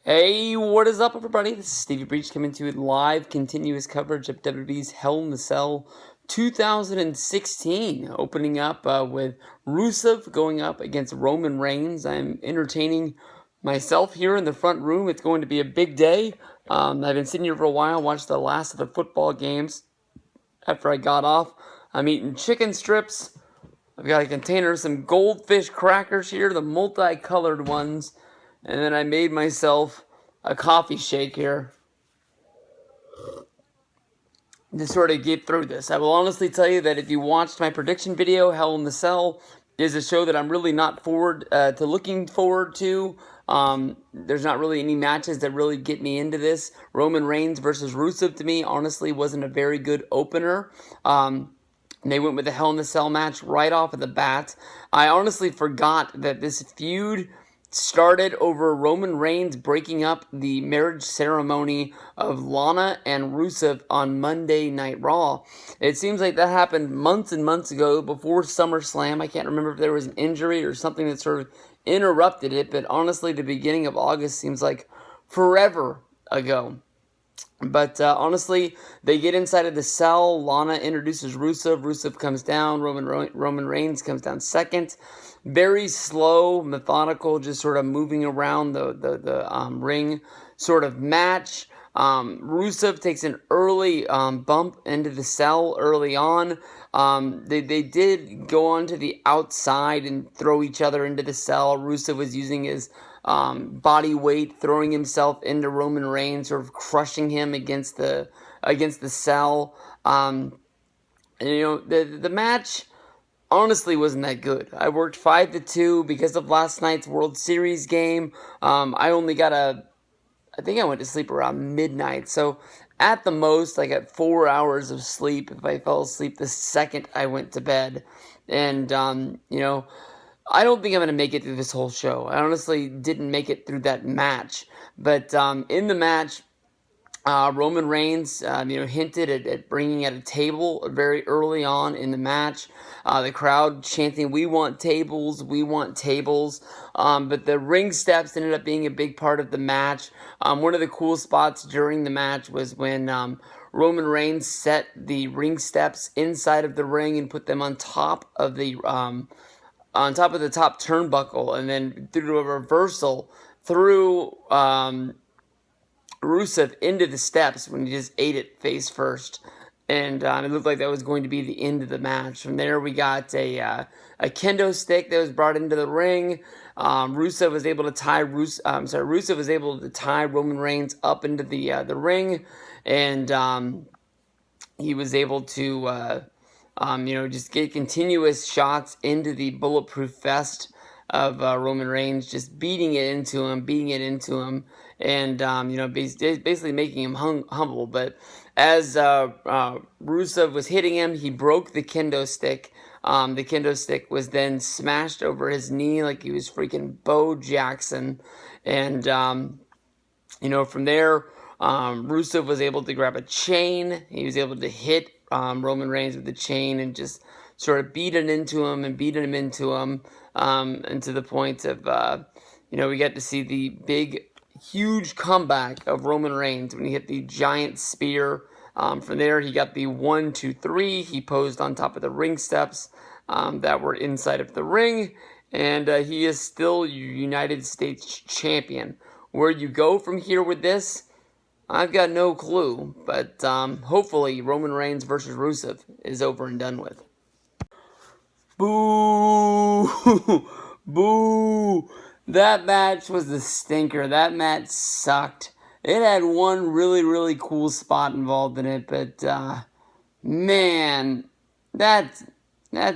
Hey, what is up, everybody? This is Stevie Breach coming to you with live, continuous coverage of WWE's Hell in the Cell 2016. Opening up with Rusev going up against Roman Reigns. I'm entertaining myself here in the front room. It's going to be a big day. I've been sitting here for a while, watched the last of the football games. After I got off, I'm eating chicken strips. I've got a container of some goldfish crackers here, the multicolored ones. And then I made myself a coffee shake here to sort of get through this. I will honestly tell you that if you watched my prediction video, Hell in the Cell is a show that I'm really not looking forward to. There's not really any matches that really get me into this. Roman Reigns versus Rusev, to me, honestly, wasn't a very good opener. They went with the Hell in the Cell match right off of the bat. I honestly forgot that this feud started over Roman Reigns breaking up the marriage ceremony of Lana and Rusev on Monday Night Raw. It seems like that happened months and months ago before SummerSlam. I can't remember if there was an injury or something that sort of interrupted it, but honestly, the beginning of August seems like forever ago. But honestly, they get inside of the cell. Lana introduces Rusev. Rusev comes down. Roman Reigns comes down second. Very slow, methodical, just sort of moving around the ring sort of match. Rusev takes an early bump into the cell early on. They did go on to the outside and throw each other into the cell. Rusev was using his body weight, throwing himself into Roman Reigns, sort of crushing him against the cell. And, the match honestly wasn't that good. I worked 5-2 because of last night's World Series game. I think I went to sleep around midnight. So at the most, I got 4 hours of sleep if I fell asleep the second I went to bed. And, I don't think I'm going to make it through this whole show. I honestly didn't make it through that match. But in the match, Roman Reigns, hinted at bringing out a table very early on in the match. The crowd chanting, "We want tables, we want tables." But the ring steps ended up being a big part of the match. One of the cool spots during the match was when Roman Reigns set the ring steps inside of the ring and put them on top of the top turnbuckle, and then through a reversal threw Rusev into the steps when he just ate it face first. And it looked like that was going to be the end of the match. From there, we got a kendo stick that was brought into the ring. Rusev was able to tie Roman Reigns up into the ring, and he was able to just get continuous shots into the bulletproof vest of Roman Reigns, just beating it into him, and basically making him humble. But as Rusev was hitting him, he broke the kendo stick. The kendo stick was then smashed over his knee like he was freaking Bo Jackson, and from there, Rusev was able to grab a chain. He was able to hit Roman Reigns with the chain and just sort of beat him into him, and to the point of, we got to see the big, huge comeback of Roman Reigns when he hit the giant spear. From there, he got the 1, 2, 3. He posed on top of the ring steps that were inside of the ring, and he is still United States champion. Where you go from here with this, I've got no clue, but hopefully Roman Reigns versus Rusev is over and done with. Boo! Boo! That match was a stinker. That match sucked. It had one really, really cool spot involved in it, but man, that's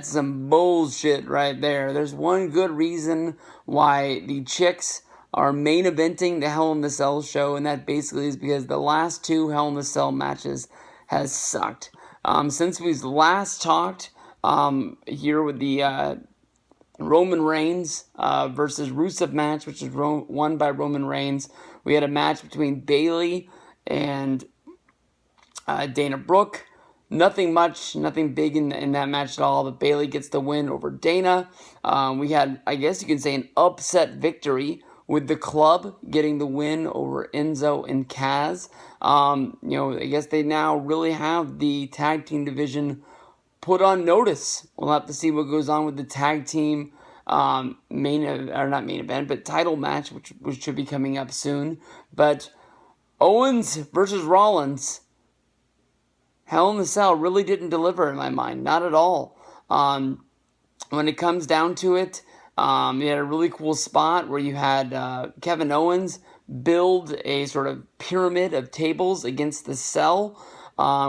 some bullshit right there. There's one good reason why the chicks are main eventing the Hell in the Cell show, and that basically is because the last 2 Hell in the Cell matches has sucked. Since we've last talked here with the Roman Reigns versus Rusev match, which was won by Roman Reigns, we had a match between Bayley and Dana Brooke. Nothing big in that match at all, but Bayley gets the win over Dana. We had, I guess you can say, an upset victory with the club getting the win over Enzo and Kaz. I guess they now really have the tag team division put on notice. We'll have to see what goes on with the tag team not main event, but title match, which should be coming up soon. But Owens versus Rollins, Hell in the Cell really didn't deliver in my mind, not at all. When it comes down to it, you had a really cool spot where you had Kevin Owens build a sort of pyramid of tables against the Cell,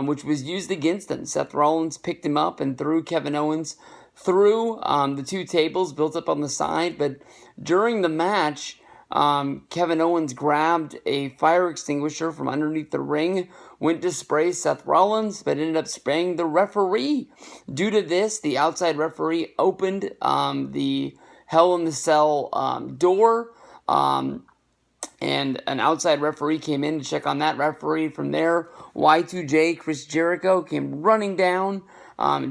which was used against him. Seth Rollins picked him up and threw Kevin Owens through the two tables built up on the side. But during the match, Kevin Owens grabbed a fire extinguisher from underneath the ring, went to spray Seth Rollins, but ended up spraying the referee. Due to this, the outside referee opened the Hell in the Cell door, and an outside referee came in to check on that referee. From there, Y2J, Chris Jericho, came running down,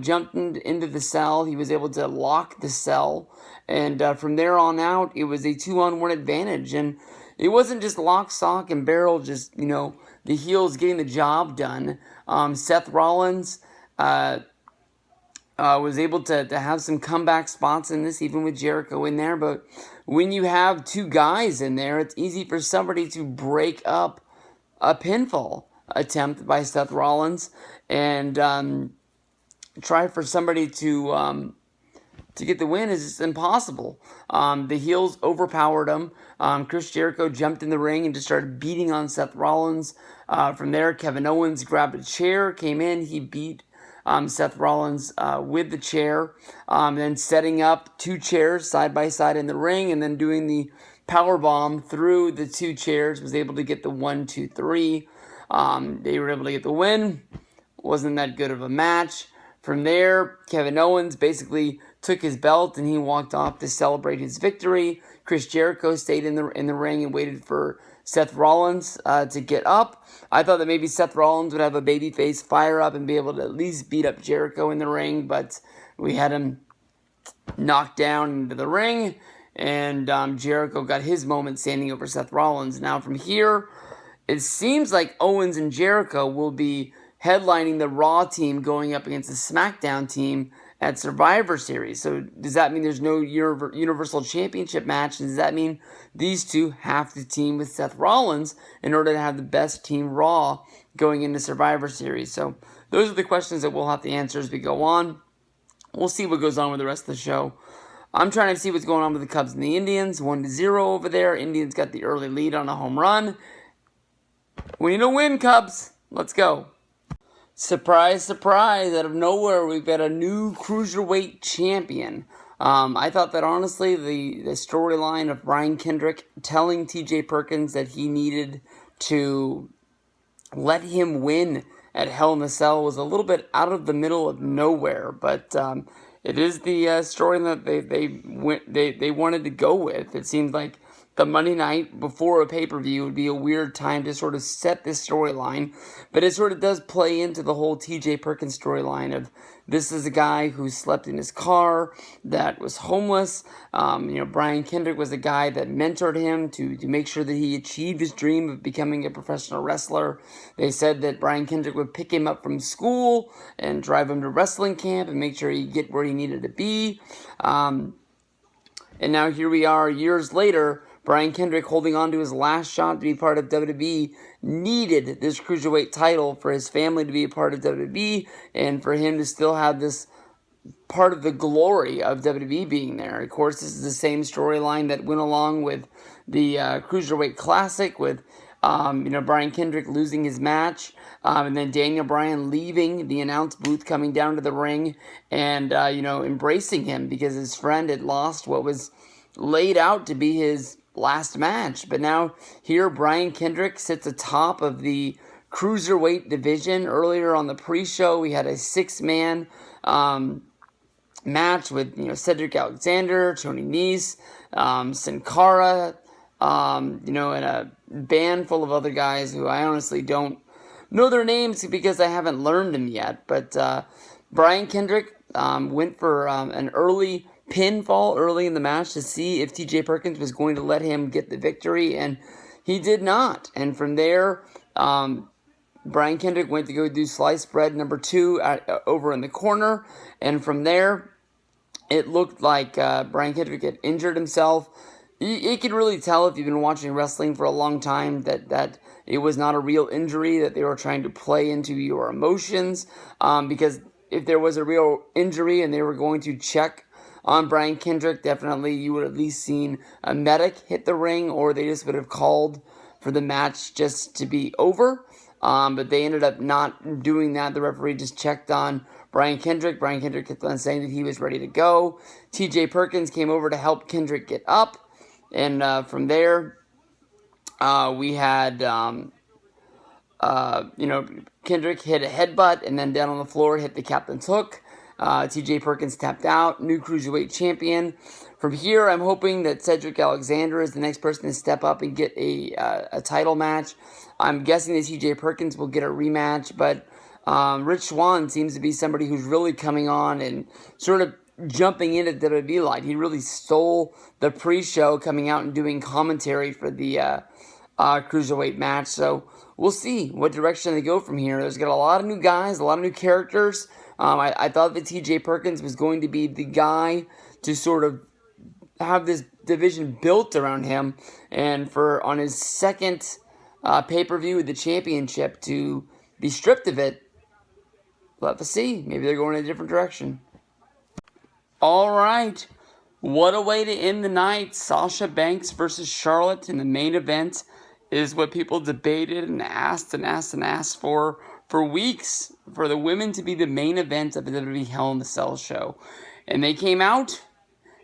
jumped into the cell. He was able to lock the cell. And from there on out, it was a 2-on-1 advantage. And it wasn't just lock, stock, and barrel, just, the heels getting the job done. Seth Rollins was able to have some comeback spots in this, even with Jericho in there. But when you have two guys in there, it's easy for somebody to break up a pinfall attempt by Seth Rollins and try for somebody to get the win is just impossible. The heels overpowered him. Chris Jericho jumped in the ring and just started beating on Seth Rollins. From there, Kevin Owens grabbed a chair, came in, he beat Seth Rollins with the chair, then setting up two chairs side by side in the ring, and then doing the power bomb through the two chairs, was able to get the 1, 2, 3. They were able to get the win. Wasn't that good of a match. From there, Kevin Owens basically took his belt and he walked off to celebrate his victory. Chris Jericho stayed in the ring and waited for Seth Rollins to get up. I thought that maybe Seth Rollins would have a babyface fire up and be able to at least beat up Jericho in the ring, but we had him knocked down into the ring, and Jericho got his moment standing over Seth Rollins. Now from here, it seems like Owens and Jericho will be headlining the Raw team going up against the SmackDown team at Survivor Series. So does that mean there's no Universal Championship match? Does that mean these two have to team with Seth Rollins in order to have the best team Raw going into Survivor Series? So those are the questions that we'll have to answer as we go on. We'll see what goes on with the rest of the show. I'm trying to see what's going on with the Cubs and the Indians. 1-0 over there. Indians got the early lead on a home run. We need a win, Cubs. Let's go. Surprise, surprise, out of nowhere, we've got a new Cruiserweight champion. I thought that, honestly, the storyline of Brian Kendrick telling TJ Perkins that he needed to let him win at Hell in a Cell was a little bit out of the middle of nowhere, but it is the story that they wanted to go with. It seemed like the Monday night before a pay-per-view would be a weird time to sort of set this storyline, but it sort of does play into the whole TJ Perkins storyline of this is a guy who slept in his car, that was homeless. Brian Kendrick was a guy that mentored him to make sure that he achieved his dream of becoming a professional wrestler. They said that Brian Kendrick would pick him up from school and drive him to wrestling camp and make sure he'd get where he needed to be. And now here we are years later. Brian Kendrick, holding on to his last shot to be part of WWE, needed this Cruiserweight title for his family to be a part of WWE and for him to still have this part of the glory of WWE being there. Of course, this is the same storyline that went along with the Cruiserweight Classic with Brian Kendrick losing his match, and then Daniel Bryan leaving the announce booth, coming down to the ring, and embracing him because his friend had lost what was laid out to be his last match. But now here Brian Kendrick sits atop of the Cruiserweight division. Earlier on the pre-show, we had a 6-man match with Cedric Alexander, Tony Nese, Sin Cara, and a band full of other guys who I honestly don't know their names because I haven't learned them yet. But Brian Kendrick went for an early pinfall early in the match to see if TJ Perkins was going to let him get the victory, and he did not. And from there, Brian Kendrick went to go do sliced bread number 2 over in the corner, and from there, it looked like Brian Kendrick had injured himself. You could really tell if you've been watching wrestling for a long time that it was not a real injury, that they were trying to play into your emotions, because if there was a real injury and they were going to check on Brian Kendrick, definitely you would have at least seen a medic hit the ring, or they just would have called for the match just to be over. But they ended up not doing that. The referee just checked on Brian Kendrick. Brian Kendrick kept on saying that he was ready to go. TJ Perkins came over to help Kendrick get up. And from there, we had, Kendrick hit a headbutt, and then down on the floor hit the captain's hook. TJ Perkins tapped out, new Cruiserweight champion. From here, I'm hoping that Cedric Alexander is the next person to step up and get a title match. I'm guessing that TJ Perkins will get a rematch, but Rich Swann seems to be somebody who's really coming on and sort of jumping into WWE light. He really stole the pre-show, coming out and doing commentary for the Cruiserweight match. So we'll see what direction they go from here. There's got a lot of new guys, a lot of new characters. I thought that TJ Perkins was going to be the guy to sort of have this division built around him, and for on his second pay-per-view with the championship to be stripped of it. We'll have to see. Maybe they're going in a different direction. All right. What a way to end the night. Sasha Banks versus Charlotte in the main event is what people debated and asked for weeks, for the women to be the main event of the WWE Hell in the Cell show. And they came out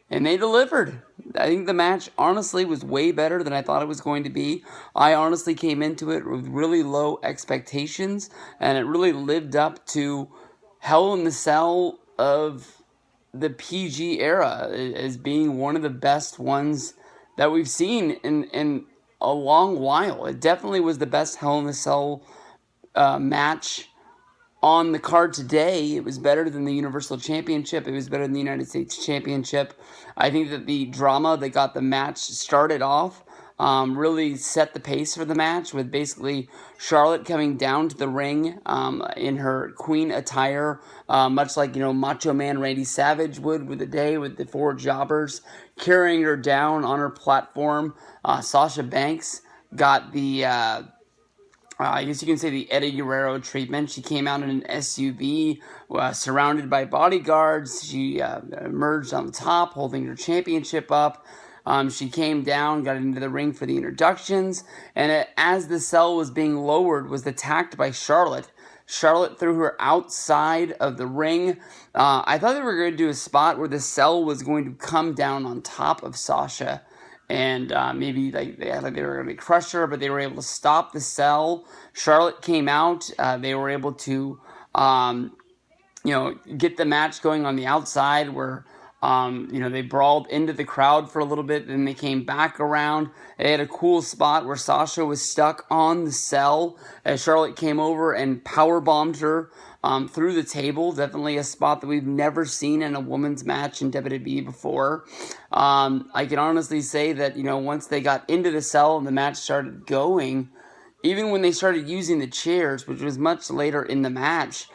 and they delivered. I think the match, honestly, was way better than I thought it was going to be. I honestly came into it with really low expectations, and it really lived up to Hell in the Cell of the PG era as being one of the best ones that we've seen in a long while. It definitely was the best Hell in the Cell match on the card today. It was better than the Universal Championship. It was better than the United States Championship. I think that the drama that got the match started off really set the pace for the match, with basically Charlotte coming down to the ring in her queen attire, much like, Macho Man Randy Savage would with the 4 jobbers carrying her down on her platform. Sasha Banks got the I guess you can say the Eddie Guerrero treatment. She came out in an SUV, surrounded by bodyguards. She emerged on the top, holding her championship up. She came down, got into the ring for the introductions, and as the cell was being lowered, was attacked by Charlotte. Charlotte threw her outside of the ring. I thought they were going to do a spot where the cell was going to come down on top of Sasha, and maybe they were going to crush her, but they were able to stop the cell. Charlotte came out. They were able to, get the match going on the outside, where they brawled into the crowd for a little bit, then they came back around. They had a cool spot where Sasha was stuck on the cell as Charlotte came over and powerbombed her through the table. Definitely a spot that we've never seen in a women's match in WWE before. I can honestly say that, once they got into the cell and the match started going, even when they started using the chairs, which was much later in the match,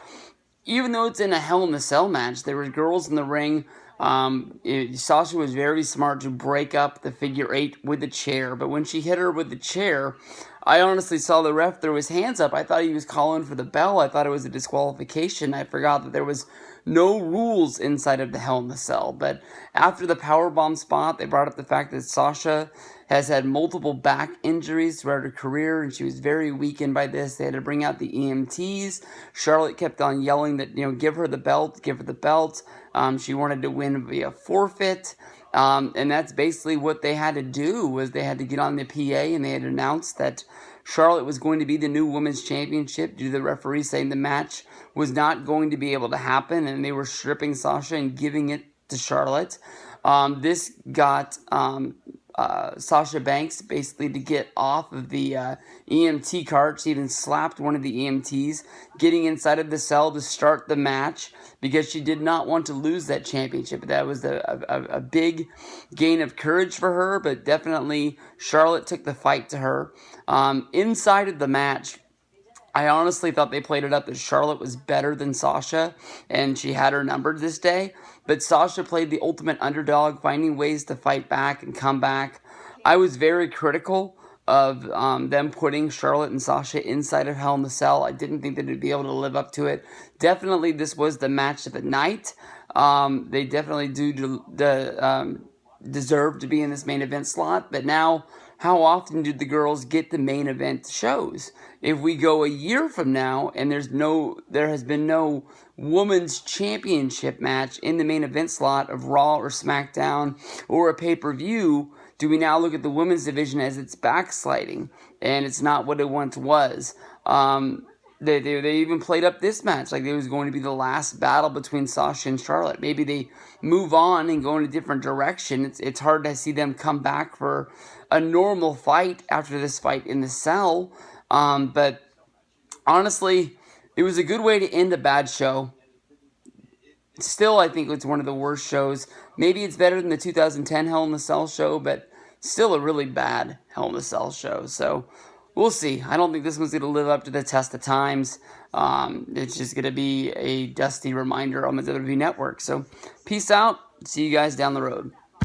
even though it's in a Hell in the Cell match, there were girls in the ring. Sasha was very smart to break up the figure 8 with the chair, but when she hit her with the chair, I honestly saw the ref throw his hands up. I thought he was calling for the bell. I thought it was a disqualification. I forgot that there was no rules inside of the Hell in the Cell. But after the powerbomb spot, they brought up the fact that Sasha has had multiple back injuries throughout her career, and she was very weakened by this. They had to bring out the EMTs. Charlotte kept on yelling that, give her the belt, give her the belt. She wanted to win via forfeit. And that's basically what they had to do, was they had to get on the PA and they had announced that Charlotte was going to be the new women's championship due to the referee saying the match was not going to be able to happen, and they were stripping Sasha and giving it to Charlotte. This got Sasha Banks basically to get off of the EMT cart. She even slapped one of the EMTs, getting inside of the cell to start the match because she did not want to lose that championship. That was a big gain of courage for her, but definitely Charlotte took the fight to her. Inside of the match, I honestly thought they played it up that Charlotte was better than Sasha, and she had her numbered this day. But Sasha played the ultimate underdog, finding ways to fight back and come back. I was very critical of them putting Charlotte and Sasha inside of Hell in the Cell. I didn't think that they'd be able to live up to it. Definitely, this was the match of the night. They definitely deserve to be in this main event slot, but now, how often do the girls get the main event shows? If we go a year from now and there has been no women's championship match in the main event slot of Raw or SmackDown or a pay-per-view, do we now look at the women's division as it's backsliding and it's not what it once was? They even played up this match like it was going to be the last battle between Sasha and Charlotte. Maybe they move on and go in a different direction. It's hard to see them come back for a normal fight after this fight in the cell. But honestly, it was a good way to end a bad show. Still, I think it's one of the worst shows. Maybe it's better than the 2010 Hell in the Cell show, but still a really bad Hell in the Cell show. So we'll see. I don't think this one's going to live up to the test of times. It's just going to be a dusty reminder on the WWE Network. So peace out. See you guys down the road.